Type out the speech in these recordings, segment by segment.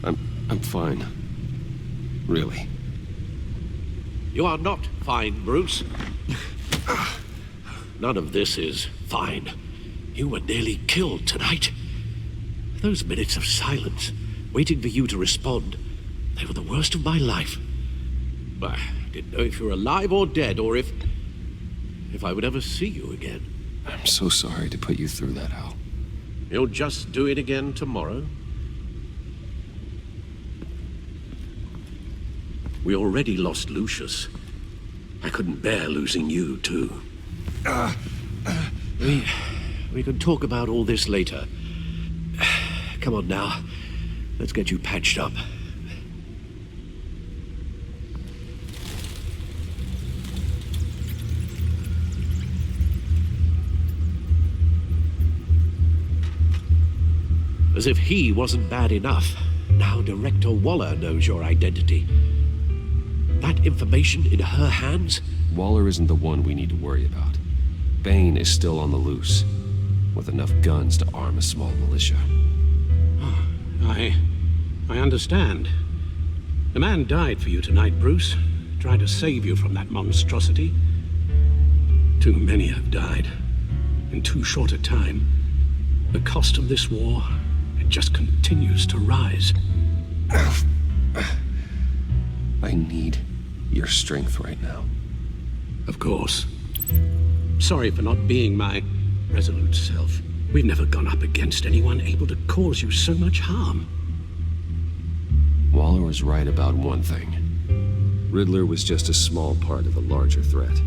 I'm fine. Really. You are not fine, Bruce. None of this is fine. You were nearly killed tonight. Those minutes of silence, waiting for you to respond, they were the worst of my life. I didn't know if you were alive or dead, or if I would ever see you again. I'm so sorry to put you through that, Al. You'll just do it again tomorrow? We already lost Lucius. I couldn't bear losing you, too. We can talk about all this later. Come on now. Let's get you patched up. As if he wasn't bad enough, now Director Waller knows your identity. That information in her hands? Waller isn't the one we need to worry about. Bane is still on the loose, with enough guns to arm a small militia. Oh, I understand. The man died for you tonight, Bruce. Tried to save you from that monstrosity. Too many have died. In too short a time. The cost of this war, it just continues to rise. I need your strength right now. Of course. Sorry for not being my resolute self. We've never gone up against anyone able to cause you so much harm. Waller was right about one thing. Riddler was just a small part of a larger threat.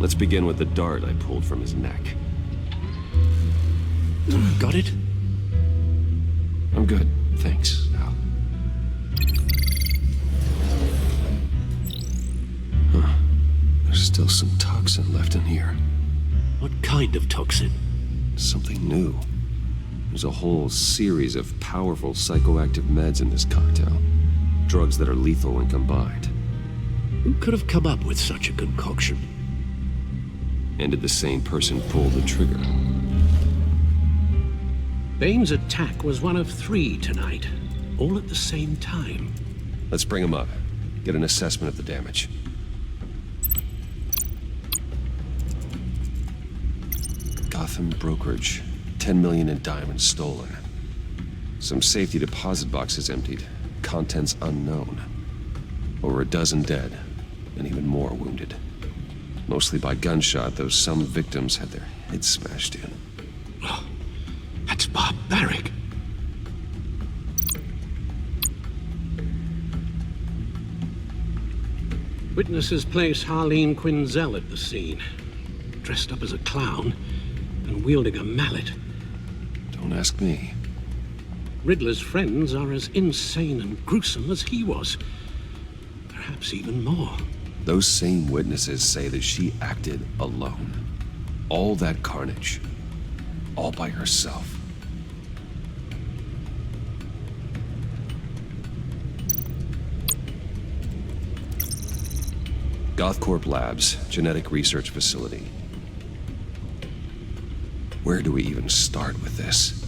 Let's begin with the dart I pulled from his neck. Got it? I'm good, thanks, Al. Huh. There's still some toxin left in here. What kind of toxin? Something new. There's a whole series of powerful psychoactive meds in this cocktail. Drugs that are lethal when combined. Who could have come up with such a concoction? And did the same person pull the trigger? Bane's attack was one of 3 tonight, all at the same time. Let's bring him up. Get an assessment of the damage. Gotham brokerage. 10 million in diamonds stolen. Some safety deposit boxes emptied. Contents unknown. Over a dozen dead, and even more wounded. Mostly by gunshot, though some victims had their heads smashed in. Oh, that's barbaric. Witnesses place Harley Quinn at the scene, dressed up as a clown and wielding a mallet. Don't ask me. Riddler's friends are as insane and gruesome as he was. Perhaps even more. Those same witnesses say that she acted alone. All that carnage. All by herself. GothCorp Labs, genetic research facility. Where do we even start with this?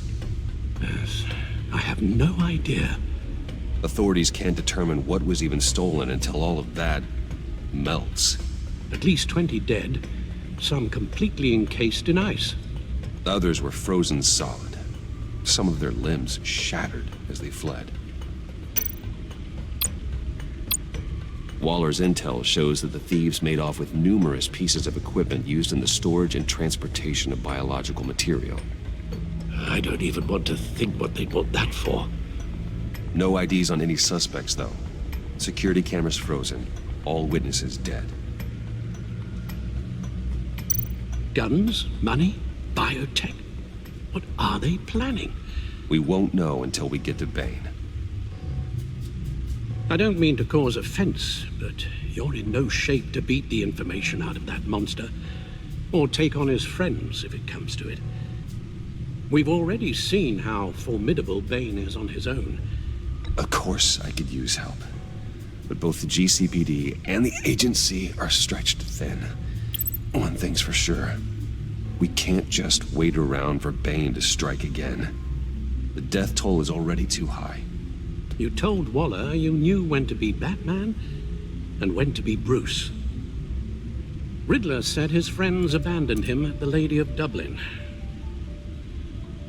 Yes, I have no idea. Authorities can't determine what was even stolen until all of that melts. At least 20 dead, some completely encased in ice. Others were frozen solid. Some of their limbs shattered as they fled. Waller's intel shows that the thieves made off with numerous pieces of equipment used in the storage and transportation of biological material. I don't even want to think what they'd want that for. No IDs on any suspects, though. Security cameras frozen. All witnesses dead. Guns? Money? Biotech? What are they planning? We won't know until we get to Bane. I don't mean to cause offense, but you're in no shape to beat the information out of that monster, or take on his friends if it comes to it. We've already seen how formidable Bane is on his own. Of course I could use help. But both the GCPD and the agency are stretched thin. One thing's for sure. We can't just wait around for Bane to strike again. The death toll is already too high. You told Waller you knew when to be Batman and when to be Bruce. Riddler said his friends abandoned him at the Lady of Dublin.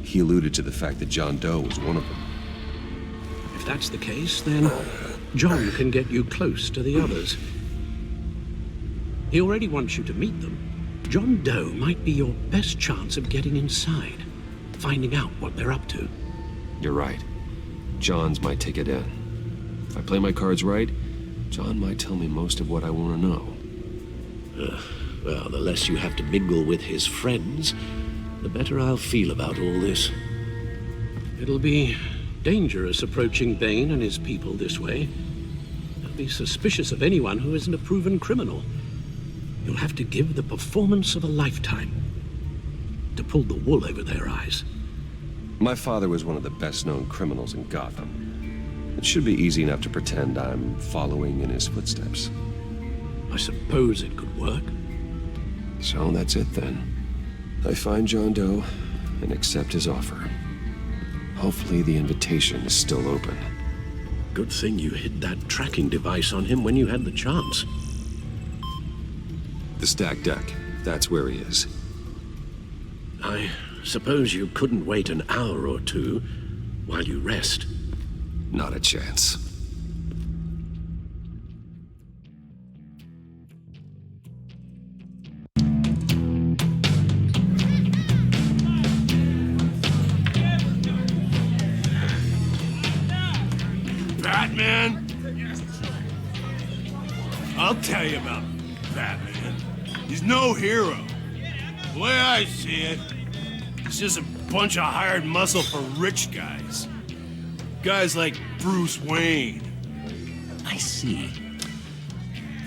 He alluded to the fact that John Doe was one of them. If that's the case, then John can get you close to the others. He already wants you to meet them. John Doe might be your best chance of getting inside, finding out what they're up to. You're right. John's my ticket in. If I play my cards right, John might tell me most of what I want to know. Well, the less you have to mingle with his friends, the better I'll feel about all this. It'll be dangerous approaching Bane and his people this way. They'll be suspicious of anyone who isn't a proven criminal. You'll have to give the performance of a lifetime to pull the wool over their eyes. My father was one of the best-known criminals in Gotham. It should be easy enough to pretend I'm following in his footsteps. I suppose it could work. So that's it then. I find John Doe and accept his offer. Hopefully the invitation is still open. Good thing you hid that tracking device on him when you had the chance. The stacked deck, that's where he is. I suppose you couldn't wait an hour or two while you rest. Not a chance. Batman? I'll tell you about Batman. He's no hero. The way I see it, he's just a bunch of hired muscle for rich guys. Guys like Bruce Wayne. I see.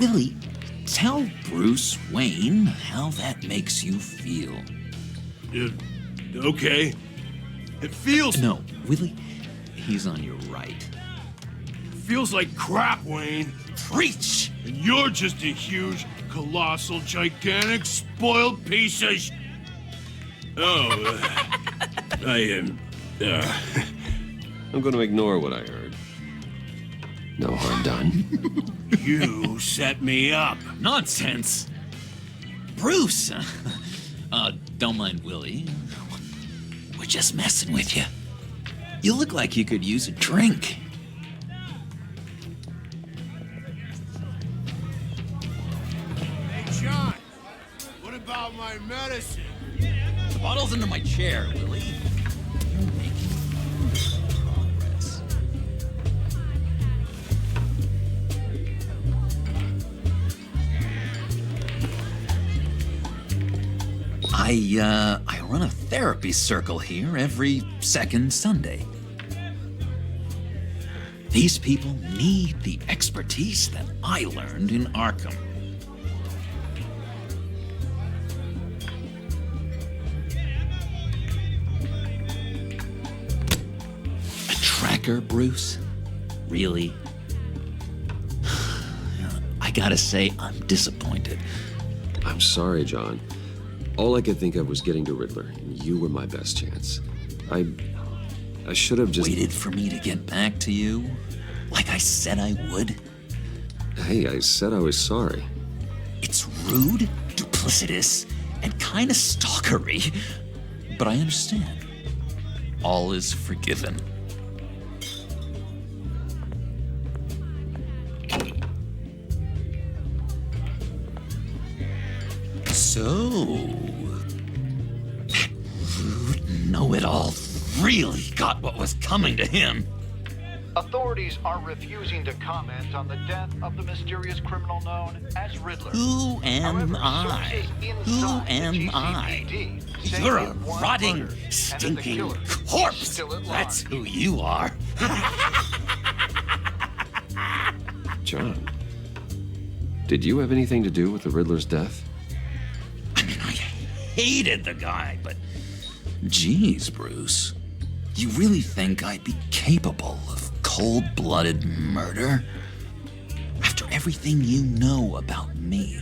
Willie, tell Bruce Wayne how that makes you feel. Okay. It feels... No, Willie, he's on your right. Feels like crap, Wayne. Preach! And you're just a huge, colossal, gigantic, spoiled piece of I am... I'm going to ignore what I heard. No harm done. You set me up. Nonsense! Bruce! Don't mind Willie. We're just messing with you. You look like you could use a drink. Hey, John. What about my medicine? The bottle's under my chair, Willie. You're making progress. I run a therapy circle here every second Sunday. These people need the expertise that I learned in Arkham. A tracker, Bruce? Really? I gotta say, I'm disappointed. I'm sorry, John. All I could think of was getting to Riddler, and you were my best chance. I should have just... Waited for me to get back to you? Like I said I would? Hey, I said I was sorry. It's rude, duplicitous, and kinda stalkery. But I understand. All is forgiven. So... that rude know-it-all really got what was coming to him. Authorities are refusing to comment on the death of the mysterious criminal known as Riddler. Who am I? Who am I? You're a rotting, stinking corpse. That's who you are. John, did you have anything to do with the Riddler's death? I mean, I hated the guy, but... Geez, Bruce. You really think I'd be capable of cold-blooded murder? After everything you know about me,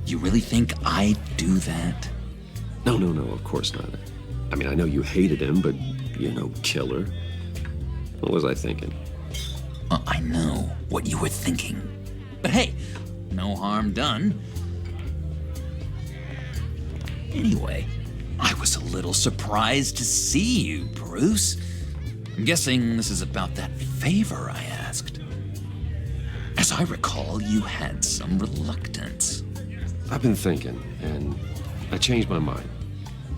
you really think I'd do that? No, of course not. I mean, I know you hated him, but You're no killer. What was I thinking? I know what you were thinking. But hey, no harm done. Anyway, I was a little surprised to see you, Bruce. I'm guessing this is about that favor I asked. As I recall, you had some reluctance. I've been thinking, and I changed my mind.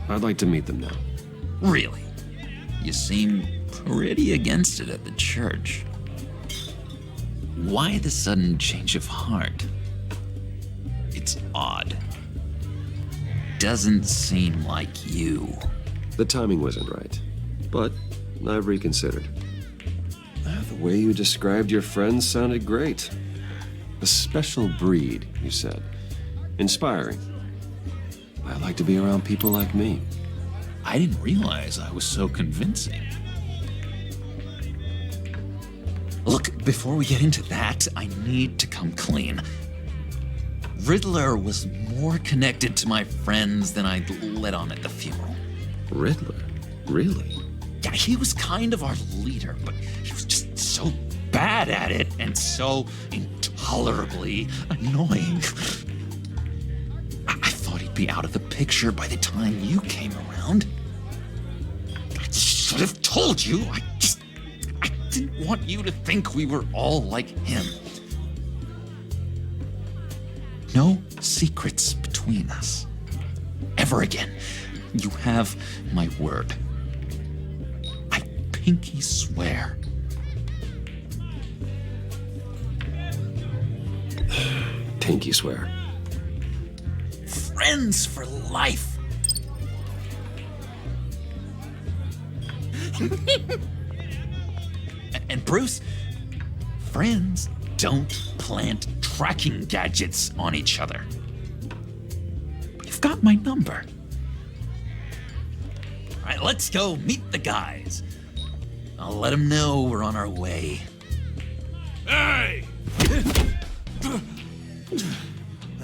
I'd like to meet them now. Really? You seem pretty against it at the church. Why the sudden change of heart? It's odd. Doesn't seem like you. The timing wasn't right, but I've reconsidered. The way you described your friends sounded great. A special breed, you said. Inspiring. I like to be around people like me. I didn't realize I was so convincing. Look, before we get into that, I need to come clean. Riddler was more connected to my friends than I'd let on at the funeral. Riddler? Really? Yeah, he was kind of our leader, but he was just so bad at it and so intolerably annoying. I thought he'd be out of the picture by the time you came around. I should have told you. I didn't want you to think we were all like him. No secrets between us. Ever again. You have my word. I pinky swear. Pinky swear. Friends for life. And Bruce, friends don't plant tracking gadgets on each other. You've got my number. All right, let's go meet the guys. I'll let them know we're on our way. Hey!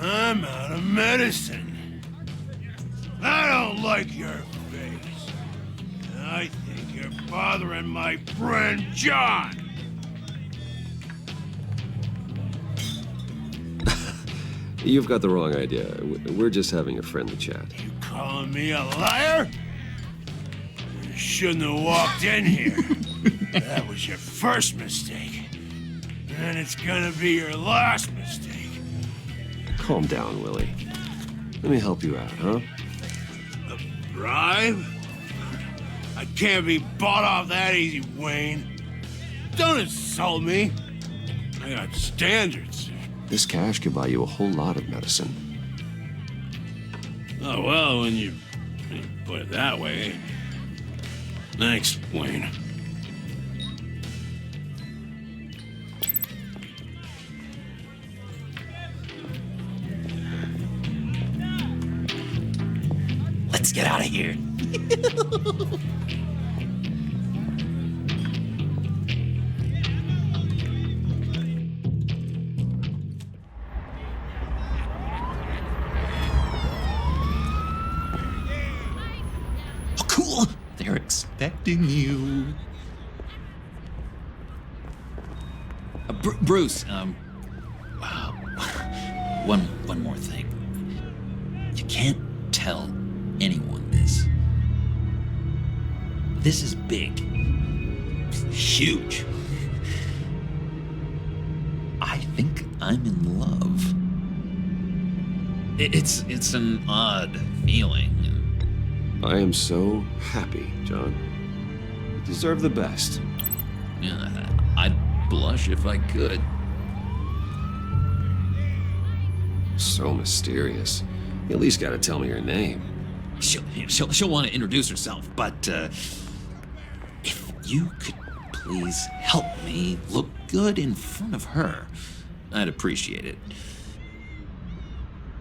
I'm out of medicine. I don't like your face. I think you're bothering my friend John. You've got the wrong idea. We're just having a friendly chat. You calling me a liar? You shouldn't have walked in here. That was your first mistake. And it's gonna be your last mistake. Calm down, Willie. Let me help you out, huh? A bribe? I can't be bought off that easy, Wayne. Don't insult me. I got standards. This cash could buy you a whole lot of medicine. Oh, well, when you put it that way. Thanks, Wayne. Let's get out of here. Oh, cool. They're expecting you. Bruce, one more thing. You can't tell anyone this. This is big. Huge. I think I'm in love. It's an odd feeling. I am so happy, John. You deserve the best. Yeah, I'd blush if I could. So mysterious. You at least gotta tell me your name. She'll want to introduce herself, but if you could please help me look good in front of her, I'd appreciate it.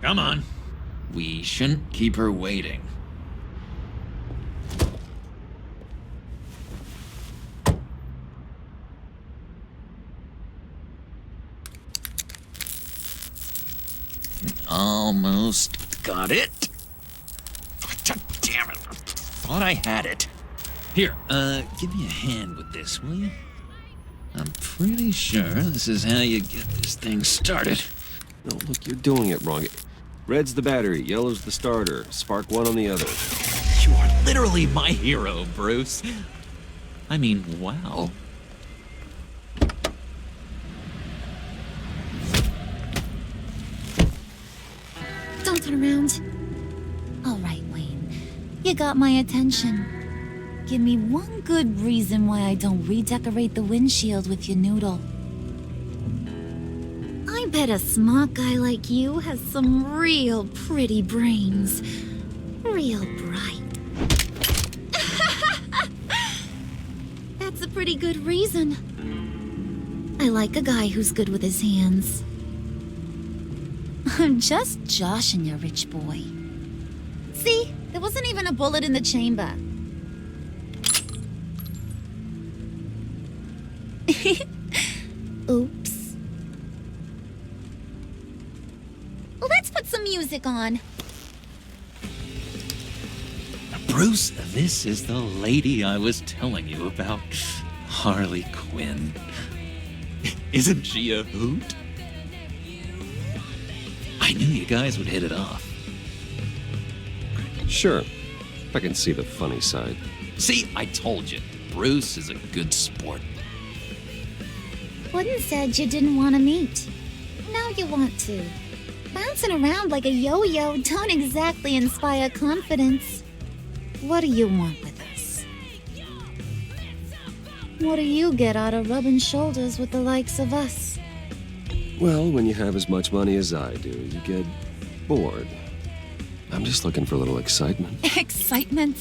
Come on. We shouldn't keep her waiting. Almost got it. God damn it. I thought I had it. Here, give me a hand with this, will you? I'm pretty sure this is how you get this thing started. No, look, you're doing it wrong. Red's the battery, yellow's the starter. Spark one on the other. You are literally my hero, Bruce. I mean, wow. Don't turn around. All right, Wayne. You got my attention. Give me one good reason why I don't redecorate the windshield with your noodle. I bet a smart guy like you has some real pretty brains. Real bright. That's a pretty good reason. I like a guy who's good with his hands. I'm just joshing you, rich boy. See? There wasn't even a bullet in the chamber. Oops. Let's put some music on. Bruce, this is the lady I was telling you about. Harley Quinn. Isn't she a hoot? I knew you guys would hit it off. Sure. I can see the funny side. See, I told you. Bruce is a good sport. Wooden said you didn't want to meet. Now you want to. Bouncing around like a yo-yo don't exactly inspire confidence. What do you want with us? What do you get out of rubbing shoulders with the likes of us? Well, when you have as much money as I do, you get bored. I'm just looking for a little excitement. Excitement?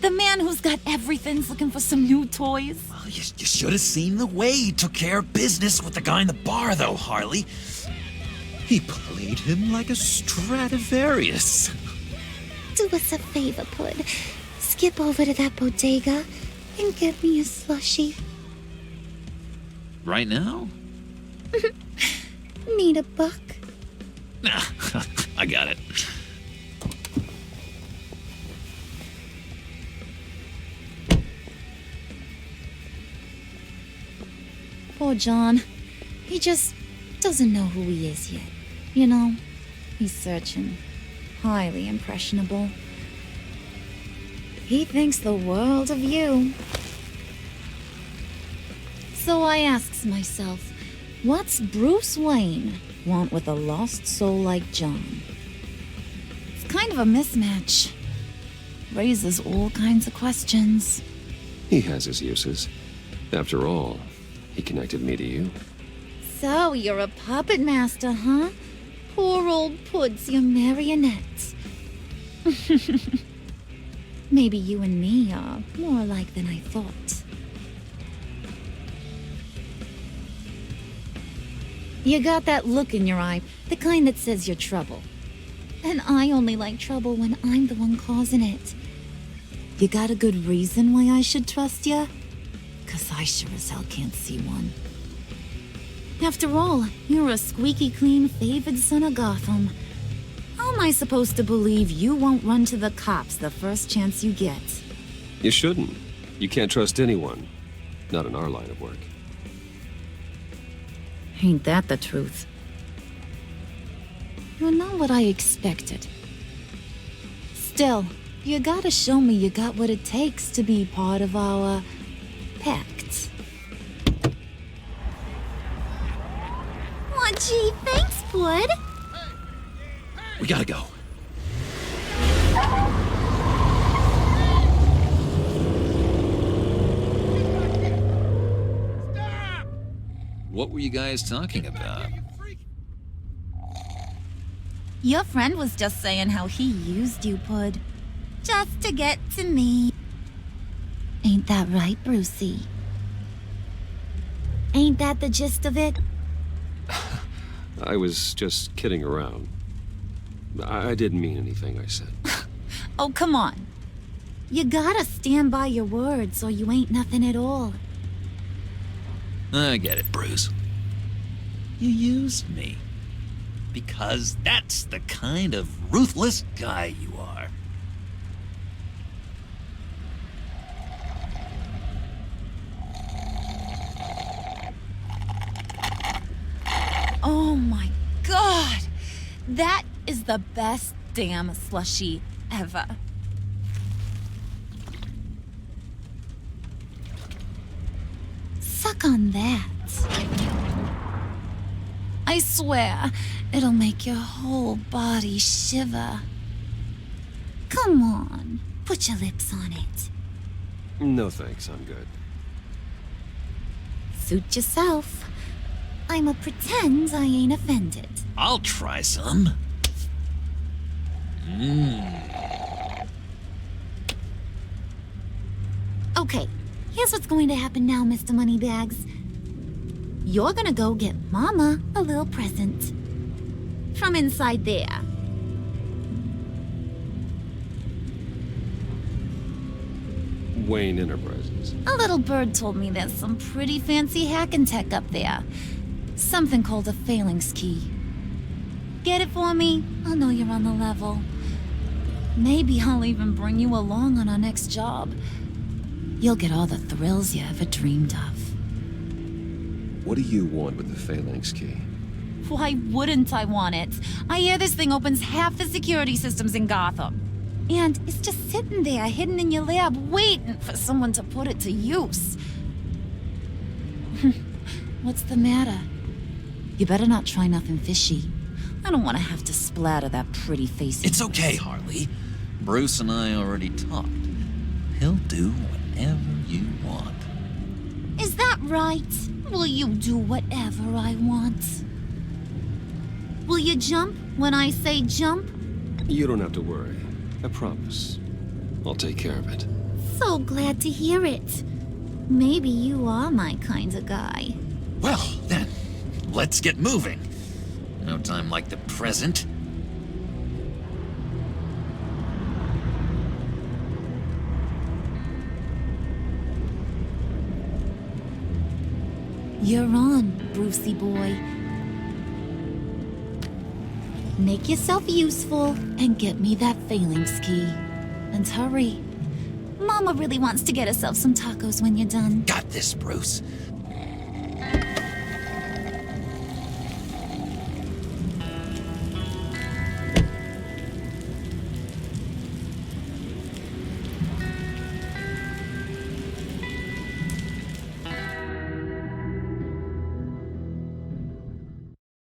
The man who's got everything's looking for some new toys? Well, you should have seen the way he took care of business with the guy in the bar, though, Harley. He played him like a Stradivarius. Do us a favor, Pud. Skip over to that bodega and get me a slushie. Right now? Need a buck? Nah, I got it. Poor John. He just doesn't know who he is yet. You know, he's searching. Highly impressionable. He thinks the world of you. So I asks myself, what's Bruce Wayne want with a lost soul like John? It's kind of a mismatch. Raises all kinds of questions. He has his uses. After all, he connected me to you. So you're a puppet master, huh? Poor old Pud's your marionette. Maybe you and me are more alike than I thought. You got that look in your eye, the kind that says you're trouble. And I only like trouble when I'm the one causing it. You got a good reason why I should trust you? 'Cause I sure as hell can't see one. After all, you're a squeaky clean favored son of Gotham. How am I supposed to believe you won't run to the cops the first chance you get? You shouldn't. You can't trust anyone. Not in our line of work. Ain't that the truth? You're not what I expected. Still, you gotta show me you got what it takes to be part of our pact. Aw, gee, thanks, Bud. We gotta go. What were you guys talking about? Your friend was just saying how he used you, Pud. Just to get to me. Ain't that right, Brucey? Ain't that the gist of it? I was just kidding around. I didn't mean anything I said. Oh, come on. You gotta stand by your words or you ain't nothing at all. I get it, Bruce. You used me. Because that's the kind of ruthless guy you are. the best damn slushie ever. Suck on that. I swear, it'll make your whole body shiver. Come on, put your lips on it. No thanks, I'm good. Suit yourself. I'ma pretend I ain't offended. I'll try some. Okay, here's what's going to happen now, Mr. Moneybags. You're gonna go get Mama a little present. From inside there. Wayne Enterprises. A little bird told me there's some pretty fancy hacking tech up there. Something called a phalanx key. Get it for me? I'll know you're on the level. Maybe I'll even bring you along on our next job. You'll get all the thrills you ever dreamed of. What do you want with the phalanx key? Why wouldn't I want it? I hear this thing opens half the security systems in Gotham. And it's just sitting there, hidden in your lab, waiting for someone to put it to use. What's the matter? You better not try nothing fishy. I don't want to have to splatter that pretty face. It's okay, Harley. Bruce and I already talked. He'll do whatever you want. Is that right? Will you do whatever I want? Will you jump when I say jump? You don't have to worry. I promise. I'll take care of it. So glad to hear it. Maybe you are my kind of guy. Well, then, let's get moving. No time like the present. You're on, Brucey boy. Make yourself useful and get me that phalanx key. And hurry. Mama really wants to get herself some tacos when you're done. Got this, Bruce.